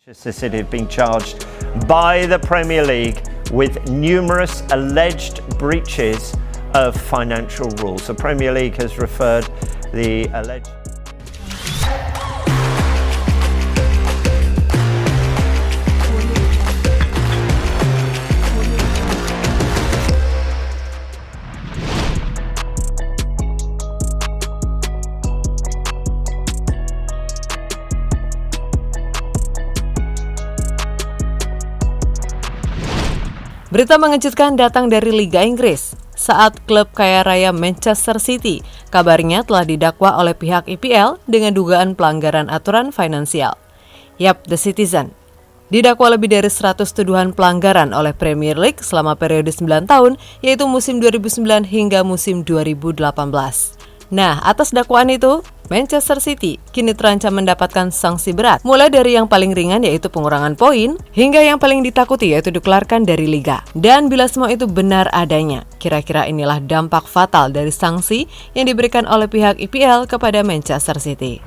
Manchester City have been charged by the Premier League with numerous alleged breaches of financial rules. The Premier League has referred the alleged... Berita mengejutkan datang dari Liga Inggris saat klub kaya raya Manchester City kabarnya telah didakwa oleh pihak IPL dengan dugaan pelanggaran aturan finansial. Yap, The Citizen didakwa lebih dari 100 tuduhan pelanggaran oleh Premier League selama periode 9 tahun, yaitu musim 2009 hingga musim 2018. Nah, atas dakwaan itu, Manchester City kini terancam mendapatkan sanksi berat, mulai dari yang paling ringan yaitu pengurangan poin, hingga yang paling ditakuti yaitu dikeluarkan dari liga. Dan bila semua itu benar adanya, kira-kira inilah dampak fatal dari sanksi yang diberikan oleh pihak IPL kepada Manchester City.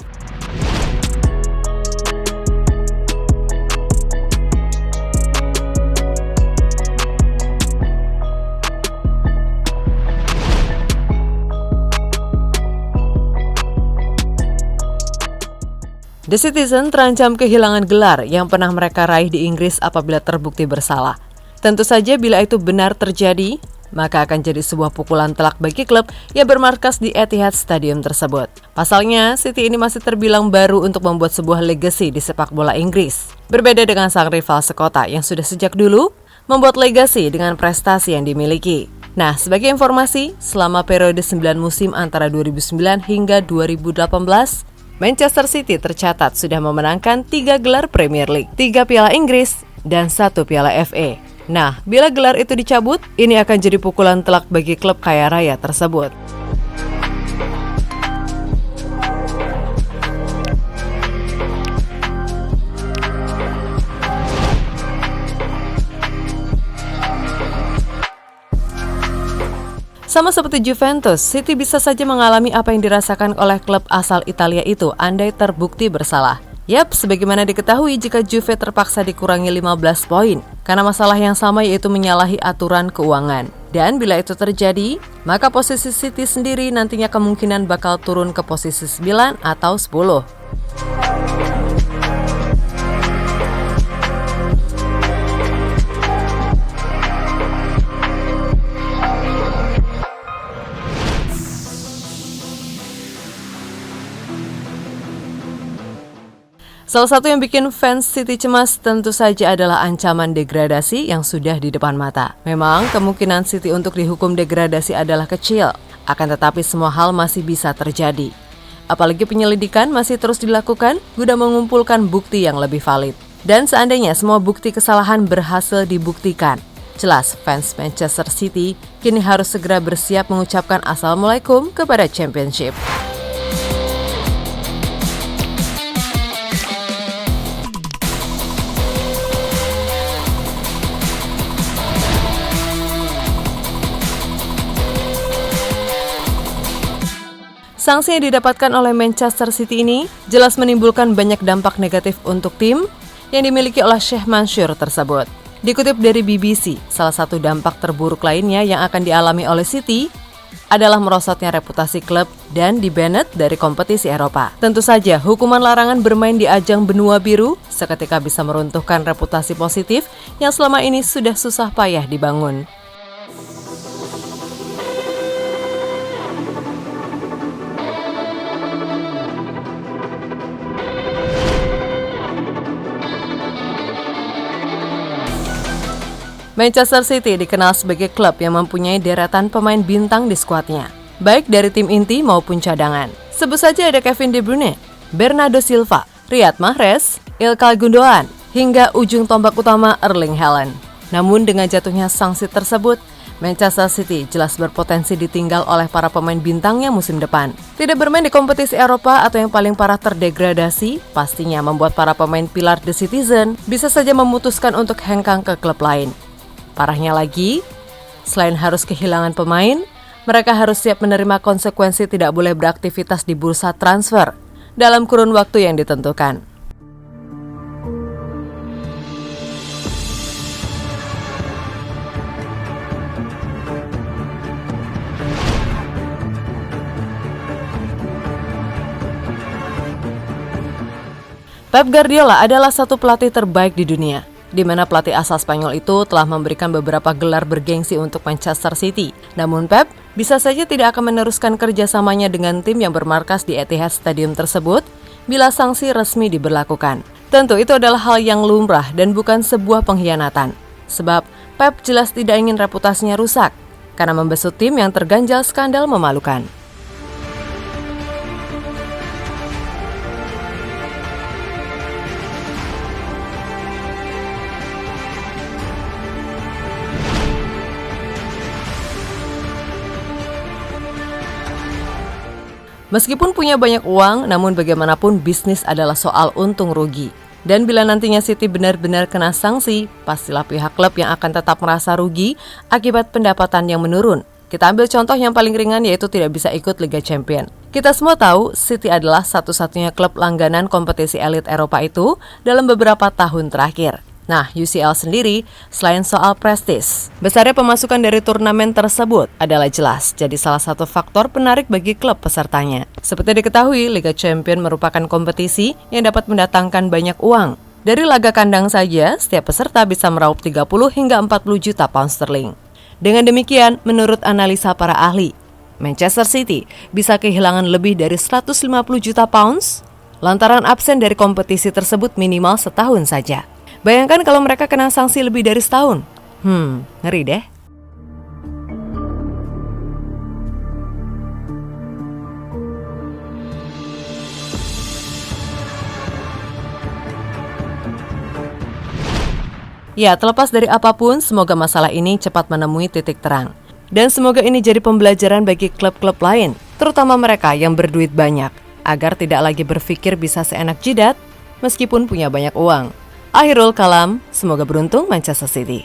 The Citizen terancam kehilangan gelar yang pernah mereka raih di Inggris apabila terbukti bersalah. Tentu saja bila itu benar terjadi, maka akan jadi sebuah pukulan telak bagi klub yang bermarkas di Etihad Stadium tersebut. Pasalnya, City ini masih terbilang baru untuk membuat sebuah legasi di sepak bola Inggris. Berbeda dengan sang rival sekota yang sudah sejak dulu membuat legasi dengan prestasi yang dimiliki. Nah, sebagai informasi, selama periode 9 musim antara 2009 hingga 2018, Manchester City tercatat sudah memenangkan 3 gelar Premier League, 3 Piala Inggris, dan 1 Piala FA. Nah, bila gelar itu dicabut, ini akan jadi pukulan telak bagi klub kaya raya tersebut. Sama seperti Juventus, City bisa saja mengalami apa yang dirasakan oleh klub asal Italia itu andai terbukti bersalah. Yap, sebagaimana diketahui jika Juve terpaksa dikurangi 15 poin karena masalah yang sama yaitu menyalahi aturan keuangan. Dan bila itu terjadi, maka posisi City sendiri nantinya kemungkinan bakal turun ke posisi 9 atau 10. Salah satu yang bikin fans City cemas tentu saja adalah ancaman degradasi yang sudah di depan mata. Memang kemungkinan City untuk dihukum degradasi adalah kecil, akan tetapi semua hal masih bisa terjadi. Apalagi penyelidikan masih terus dilakukan guna mengumpulkan bukti yang lebih valid. Dan seandainya semua bukti kesalahan berhasil dibuktikan, jelas fans Manchester City kini harus segera bersiap mengucapkan Assalamualaikum kepada Championship. Sanksi yang didapatkan oleh Manchester City ini jelas menimbulkan banyak dampak negatif untuk tim yang dimiliki oleh Sheikh Mansour tersebut. Dikutip dari BBC, salah satu dampak terburuk lainnya yang akan dialami oleh City adalah merosotnya reputasi klub dan di-banned dari kompetisi Eropa. Tentu saja, hukuman larangan bermain di ajang benua biru seketika bisa meruntuhkan reputasi positif yang selama ini sudah susah payah dibangun. Manchester City dikenal sebagai klub yang mempunyai deretan pemain bintang di skuadnya, baik dari tim inti maupun cadangan. Sebut saja ada Kevin De Bruyne, Bernardo Silva, Riyad Mahrez, Ilkay Gundogan, hingga ujung tombak utama Erling Haaland. Namun dengan jatuhnya sanksi tersebut, Manchester City jelas berpotensi ditinggal oleh para pemain bintangnya musim depan. Tidak bermain di kompetisi Eropa atau yang paling parah terdegradasi, pastinya membuat para pemain pilar The Citizen bisa saja memutuskan untuk hengkang ke klub lain. Parahnya lagi, selain harus kehilangan pemain, mereka harus siap menerima konsekuensi tidak boleh beraktivitas di bursa transfer dalam kurun waktu yang ditentukan. Pep Guardiola adalah satu pelatih terbaik di dunia, di mana pelatih asal Spanyol itu telah memberikan beberapa gelar bergengsi untuk Manchester City. Namun Pep bisa saja tidak akan meneruskan kerjasamanya dengan tim yang bermarkas di Etihad Stadium tersebut bila sanksi resmi diberlakukan. Tentu itu adalah hal yang lumrah dan bukan sebuah pengkhianatan. Sebab Pep jelas tidak ingin reputasinya rusak karena membesut tim yang terganjal skandal memalukan. Meskipun punya banyak uang, namun bagaimanapun bisnis adalah soal untung rugi. Dan bila nantinya City benar-benar kena sanksi, pastilah pihak klub yang akan tetap merasa rugi akibat pendapatan yang menurun. Kita ambil contoh yang paling ringan, yaitu tidak bisa ikut Liga Champions. Kita semua tahu City adalah satu-satunya klub langganan kompetisi elit Eropa itu dalam beberapa tahun terakhir. Nah, UCL sendiri, selain soal prestis, besarnya pemasukan dari turnamen tersebut adalah jelas jadi salah satu faktor penarik bagi klub pesertanya. Seperti diketahui, Liga Champions merupakan kompetisi yang dapat mendatangkan banyak uang. Dari laga kandang saja, setiap peserta bisa meraup 30 hingga 40 juta pound sterling. Dengan demikian, menurut analisa para ahli, Manchester City bisa kehilangan lebih dari 150 juta pounds lantaran absen dari kompetisi tersebut minimal setahun saja. Bayangkan kalau mereka kena sanksi lebih dari setahun. Ngeri deh. Ya, terlepas dari apapun, semoga masalah ini cepat menemui titik terang. Dan semoga ini jadi pembelajaran bagi klub-klub lain, terutama mereka yang berduit banyak, agar tidak lagi berpikir bisa seenak jidat meskipun punya banyak uang. Akhirul kalam, semoga beruntung Manchester City.